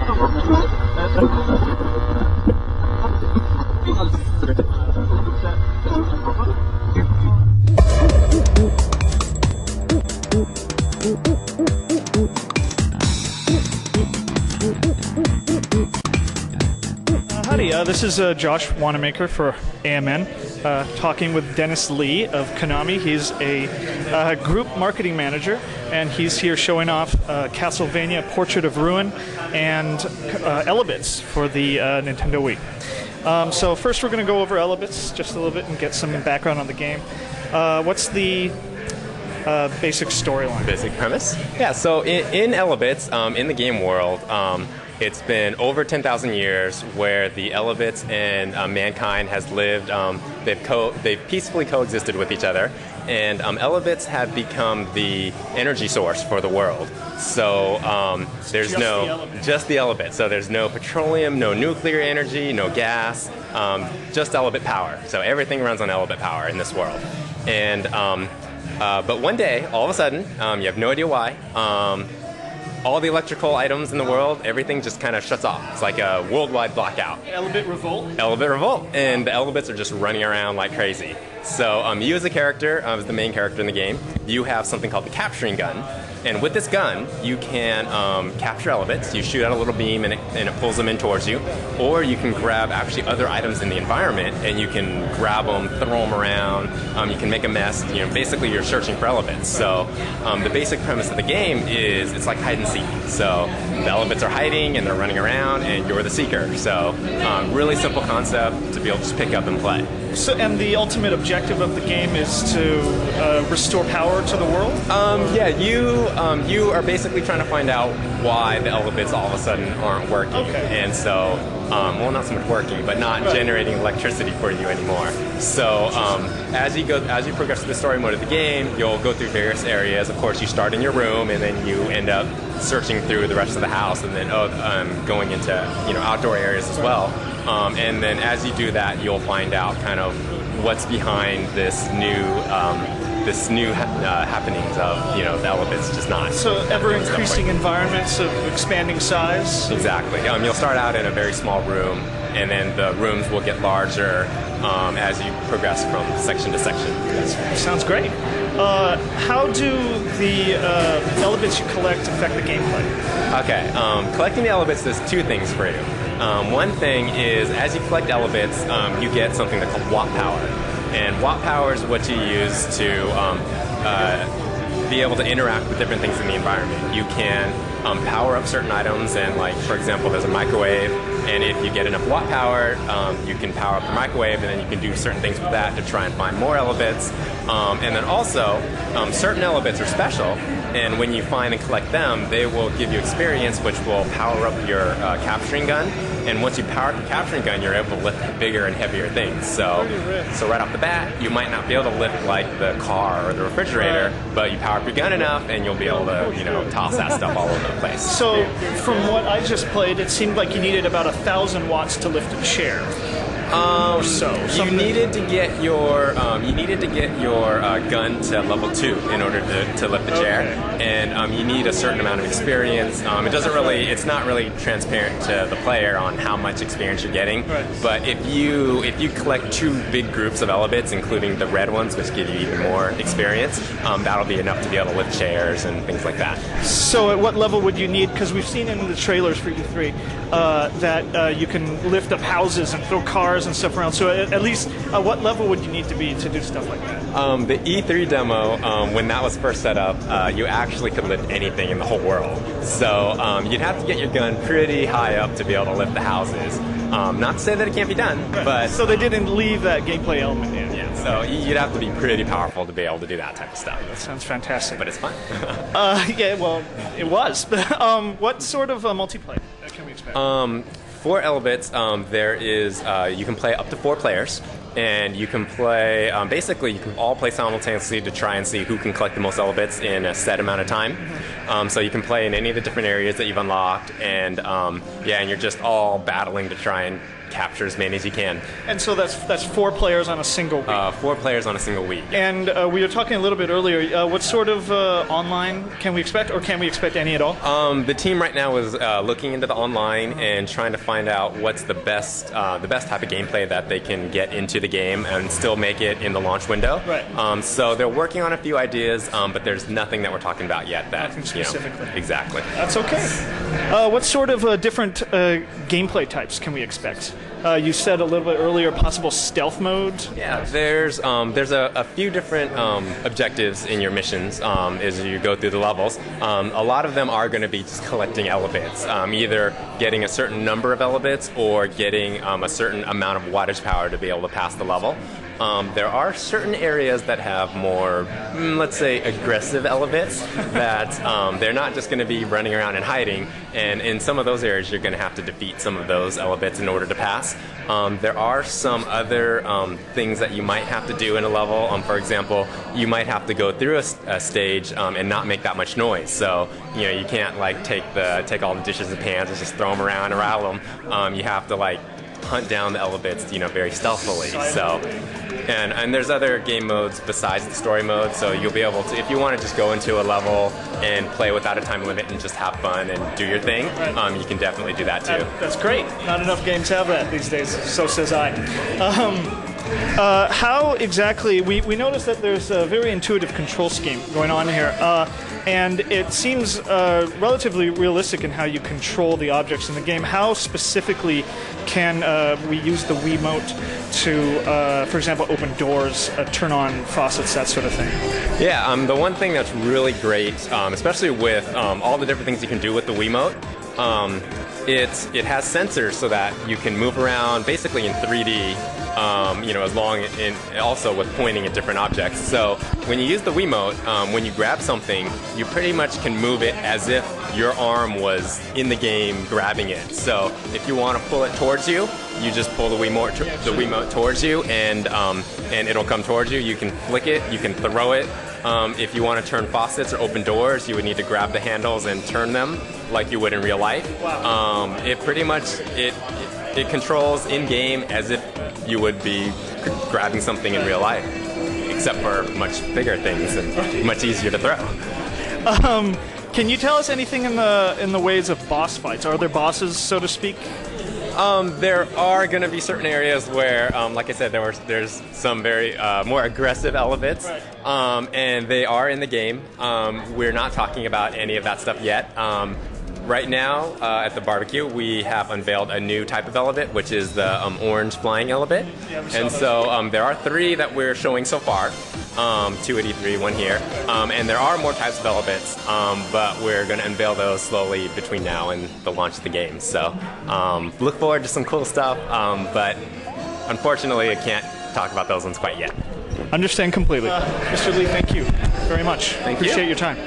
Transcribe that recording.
Howdy, this is Josh Wanamaker for AMN, talking with Dennis Lee of Konami. He's a group marketing manager, and he's here showing off Castlevania Portrait of Ruin and Elebits for the Nintendo Wii. So first we're going to go over Elebits just a little bit and get some background on the game. What's the basic storyline? Basic premise? Yeah, so in Elebits, in the game world, it's been over 10,000 years where the Elebits and mankind has lived. They've peacefully coexisted with each other, and Elebits have become the energy source for the world. So there's just the Elebits. So there's no petroleum, no nuclear energy, no gas, just Elebit power. So everything runs on Elebit power in this world. And but one day, all of a sudden, you have no idea why. All the electrical items in the world, everything just kind of shuts off. It's like a worldwide blackout. Elebit Revolt? Elebit Revolt. And the Elebits are just running around like crazy. So you as a character, as the main character in the game, you have something called the capturing gun. And with this gun, you can capture Elebits. You shoot out a little beam and it pulls them in towards you. Or you can grab actually other items in the environment and you can grab them, throw them around. You can make a mess. You know, basically, you're searching for Elebits. So the basic premise of the game is it's like hide and seek. So the Elebits are hiding and they're running around and you're the seeker. So really simple concept to be able to just pick up and play. So, and the ultimate objective of the game is to restore power to the world? Yeah, you are basically trying to find out why the Elebits all of a sudden aren't working. Okay. And so, well, not so much working, but not generating electricity for you anymore. So as you progress through the story mode of the game, you'll go through various areas. Of course, you start in your room, and then you end up searching through the rest of the house, and then going into outdoor areas as well. And then as you do that, you'll find out kind of what's behind this new happenings of the Elebits just not. So ever increasing environments of expanding size. Exactly. You'll start out in a very small room, and then the rooms will get larger as you progress from section to section. That sounds great. How do the Elebits you collect affect the gameplay? Okay. Collecting the Elebits does two things for you. One thing is, as you collect Elebits, you get something that's called watt power. And watt power is what you use to be able to interact with different things in the environment. You can power up certain items, and like, for example, there's a microwave, and if you get enough watt power, you can power up the microwave, and then you can do certain things with that to try and find more Elebits. And then also, certain Elebits are special, and when you find and collect them, they will give you experience, which will power up your capturing gun. And once you power up the capturing gun, you're able to lift bigger and heavier things. So right off the bat, you might not be able to lift like the car or the refrigerator, but you power up your gun enough, and you'll be able to toss that stuff all over the place. So from what I just played, it seemed like you needed about 1,000 watts to lift a chair. You needed to get your gun to level 2 in order to lift the chair, and you need a certain amount of experience. It's not really transparent to the player on how much experience you're getting. Right. But if you collect 2 big groups of Elebits, including the red ones, which give you even more experience, that'll be enough to be able to lift chairs and things like that. So at what level would you need? Because we've seen in the trailers for E3 that you can lift up houses and throw cars and stuff around. So at least what level would you need to be to do stuff like that? The E3 demo, when that was first set up, you actually could lift anything in the whole world. So you'd have to get your gun pretty high up to be able to lift the houses. Not to say that it can't be done, but... So they didn't leave that gameplay element in. Yeah, so you'd have to be pretty powerful to be able to do that type of stuff. That sounds fantastic. But it's fun. Yeah, well, it was. What sort of multiplayer can we expect? For Elebits, there is you can play up to 4 players, and you can play basically you can all play simultaneously to try and see who can collect the most Elebits in a set amount of time. So you can play in any of the different areas that you've unlocked, and and you're just all battling to try and capture as many as you can. And so that's 4 players on a single Wii. 4 players on a single Wii. And we were talking a little bit earlier. What sort of online can we expect, or can we expect any at all? The team right now is looking into the online and trying to find out what's the best type of gameplay that they can get into the game and still make it in the launch window. Right. So they're working on a few ideas, but there's nothing that we're talking about yet. Nothing specifically. Exactly. That's okay. What sort of different gameplay types can we expect? You said a little bit earlier possible stealth mode. Yeah, there's a few different objectives in your missions as you go through the levels. A lot of them are going to be just collecting Elebits, either getting a certain number of Elebits or getting a certain amount of wattage power to be able to pass the level. There are certain areas that have more, let's say, aggressive Elebits that they're not just going to be running around and hiding, and in some of those areas you're going to have to defeat some of those Elebits in order to pass. There are some other things that you might have to do in a level. For example, you might have to go through a stage and not make that much noise. So you can't like take all the dishes and pans and just throw them around and rattle them. You have to like hunt down the Elebits, very stealthily. So, and there's other game modes besides the story mode. So you'll be able to, if you want to just go into a level and play without a time limit and just have fun and do your thing, you can definitely do that too. That's great. Not enough games have that these days. So says I. How exactly? We noticed that there's a very intuitive control scheme going on here. And it seems relatively realistic in how you control the objects in the game. How specifically can we use the Wiimote to, for example, open doors, turn on faucets, that sort of thing? Yeah, the one thing that's really great, especially with all the different things you can do with the Wiimote, it has sensors so that you can move around basically in 3D. As long and also with pointing at different objects. So when you use the Wiimote, when you grab something, you pretty much can move it as if your arm was in the game grabbing it. So if you want to pull it towards you, you just pull the Wiimote towards you, and it'll come towards you. You can flick it, you can throw it. If you want to turn faucets or open doors, you would need to grab the handles and turn them like you would in real life. Wow. It pretty much it controls in game as if you would be grabbing something in real life, except for much bigger things and much easier to throw. Can you tell us anything in the ways of boss fights? Are there bosses, so to speak? There are going to be certain areas where, like I said, there's some very more aggressive Elebits, and they are in the game. We're not talking about any of that stuff yet. Right now, at the barbecue, we have unveiled a new type of Elebit, which is the orange flying Elebit. And so there are 3 that we're showing so far, 2 at E3, 1 here. And there are more types of Elebits, but we're going to unveil those slowly between now and the launch of the game. So look forward to some cool stuff, but unfortunately I can't talk about those ones quite yet. Understand completely. Mr. Lee, thank you very much. Thank you. Appreciate your time.